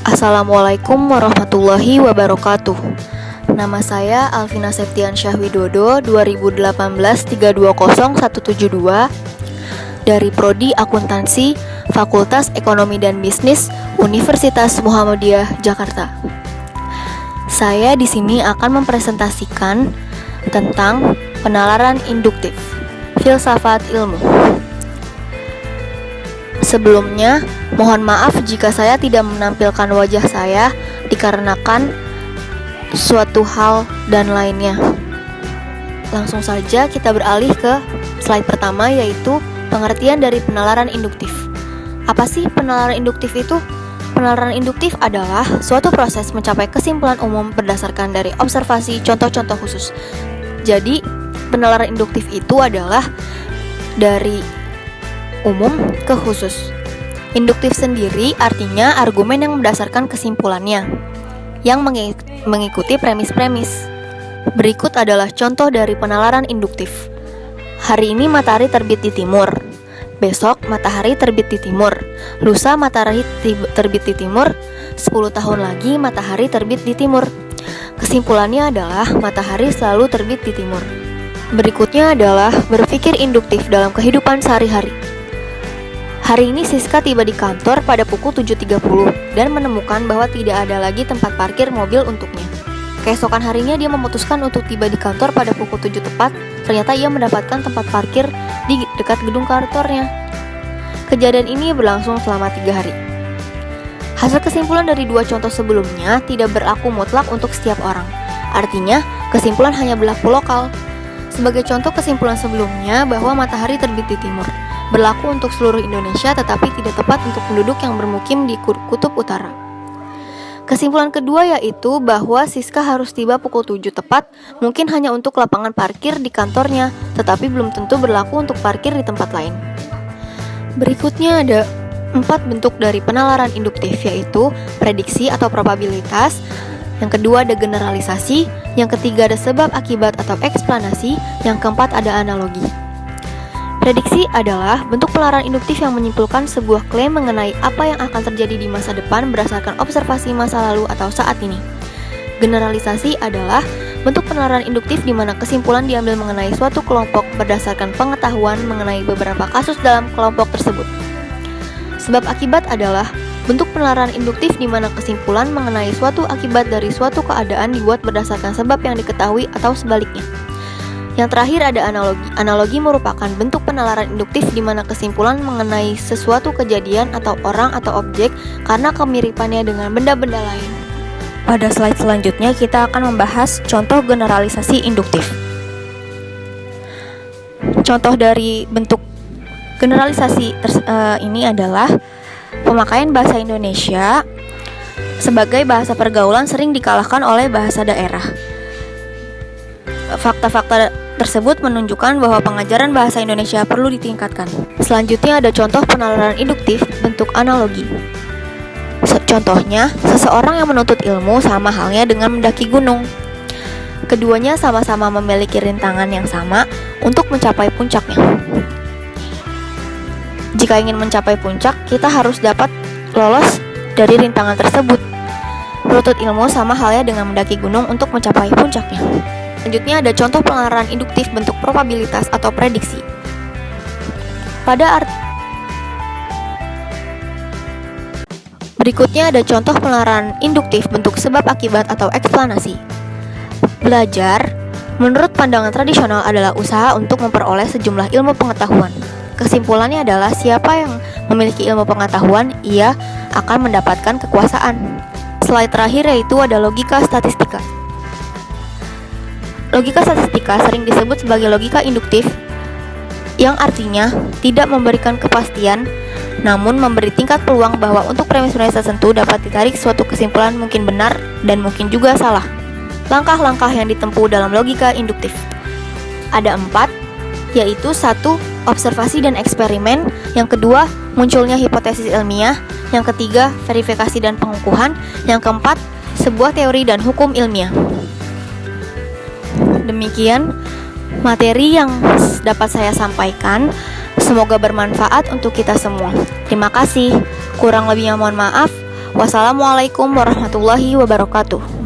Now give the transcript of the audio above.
Assalamualaikum warahmatullahi wabarakatuh. Nama saya Alvina Septiansyah Widodo, 2018-320172, dari Prodi Akuntansi, Fakultas Ekonomi dan Bisnis, Universitas Muhammadiyah, Jakarta. Saya di sini akan mempresentasikan tentang penalaran induktif, filsafat ilmu. Sebelumnya, mohon maaf jika saya tidak menampilkan wajah saya dikarenakan suatu hal dan lainnya. Langsung saja kita beralih ke slide pertama, yaitu pengertian dari penalaran induktif. Apa sih penalaran induktif itu? Penalaran induktif adalah suatu proses mencapai kesimpulan umum berdasarkan dari observasi contoh-contoh khusus. Jadi, penalaran induktif itu adalah dari umum ke khusus. Induktif sendiri artinya argumen yang berdasarkan kesimpulannya, yang mengikuti premis-premis. Berikut adalah contoh dari penalaran induktif. Hari ini matahari terbit di timur. Besok matahari terbit di timur. Lusa matahari terbit di timur. 10 tahun lagi matahari terbit di timur. Kesimpulannya adalah matahari selalu terbit di timur. Berikutnya adalah berpikir induktif dalam kehidupan sehari-hari. Hari ini Siska tiba di kantor pada pukul 7.30 dan menemukan bahwa tidak ada lagi tempat parkir mobil untuknya. Keesokan harinya dia memutuskan untuk tiba di kantor pada pukul 7 tepat. Ternyata ia mendapatkan tempat parkir di dekat gedung kantornya. Kejadian ini berlangsung selama 3 hari. Hasil kesimpulan dari dua contoh sebelumnya tidak berlaku mutlak untuk setiap orang. Artinya, kesimpulan hanya berlaku lokal. Sebagai contoh kesimpulan sebelumnya bahwa matahari terbit di timur berlaku untuk seluruh Indonesia, tetapi tidak tepat untuk penduduk yang bermukim di kutub utara. Kesimpulan kedua yaitu bahwa Siska harus tiba pukul 7 tepat, mungkin hanya untuk lapangan parkir di kantornya, tetapi belum tentu berlaku untuk parkir di tempat lain. Berikutnya ada 4 bentuk dari penalaran induktif, yaitu prediksi atau probabilitas, yang kedua ada generalisasi, yang ketiga ada sebab akibat atau eksplanasi, yang keempat ada analogi. Prediksi adalah bentuk penalaran induktif yang menyimpulkan sebuah klaim mengenai apa yang akan terjadi di masa depan berdasarkan observasi masa lalu atau saat ini. Generalisasi adalah bentuk penalaran induktif di mana kesimpulan diambil mengenai suatu kelompok berdasarkan pengetahuan mengenai beberapa kasus dalam kelompok tersebut. Sebab akibat adalah bentuk penalaran induktif di mana kesimpulan mengenai suatu akibat dari suatu keadaan dibuat berdasarkan sebab yang diketahui atau sebaliknya. Yang terakhir ada analogi. Analogi merupakan bentuk penalaran induktif di mana kesimpulan mengenai sesuatu kejadian atau orang atau objek karena kemiripannya dengan benda-benda lain. Pada slide selanjutnya kita akan membahas contoh generalisasi induktif. Contoh dari bentuk generalisasi ini adalah pemakaian bahasa Indonesia sebagai bahasa pergaulan sering dikalahkan oleh bahasa daerah. Fakta-fakta tersebut menunjukkan bahwa pengajaran bahasa Indonesia perlu ditingkatkan. Selanjutnya ada contoh penalaran induktif bentuk analogi. Contohnya, seseorang yang menuntut ilmu sama halnya dengan mendaki gunung. Keduanya sama-sama memiliki rintangan yang sama untuk mencapai puncaknya. Jika ingin mencapai puncak, kita harus dapat lolos dari rintangan tersebut. Menuntut ilmu sama halnya dengan mendaki gunung untuk mencapai puncaknya. Selanjutnya ada contoh penalaran induktif bentuk probabilitas atau prediksi. Berikutnya ada contoh penalaran induktif bentuk sebab akibat atau eksplanasi. Belajar, menurut pandangan tradisional adalah usaha untuk memperoleh sejumlah ilmu pengetahuan. Kesimpulannya adalah siapa yang memiliki ilmu pengetahuan, ia akan mendapatkan kekuasaan. Slide terakhir yaitu ada logika statistika. Logika statistika sering disebut sebagai logika induktif, yang artinya tidak memberikan kepastian, namun memberi tingkat peluang bahwa untuk premis-premis tertentu dapat ditarik suatu kesimpulan mungkin benar dan mungkin juga salah. Langkah-langkah yang ditempuh dalam logika induktif ada 4, yaitu 1. Observasi dan eksperimen, yang kedua munculnya hipotesis ilmiah, yang ketiga verifikasi dan pengukuhan, yang keempat sebuah teori dan hukum ilmiah. Demikian materi yang dapat saya sampaikan. Semoga bermanfaat untuk kita semua. Terima kasih. Kurang lebihnya mohon maaf. Wassalamualaikum warahmatullahi wabarakatuh.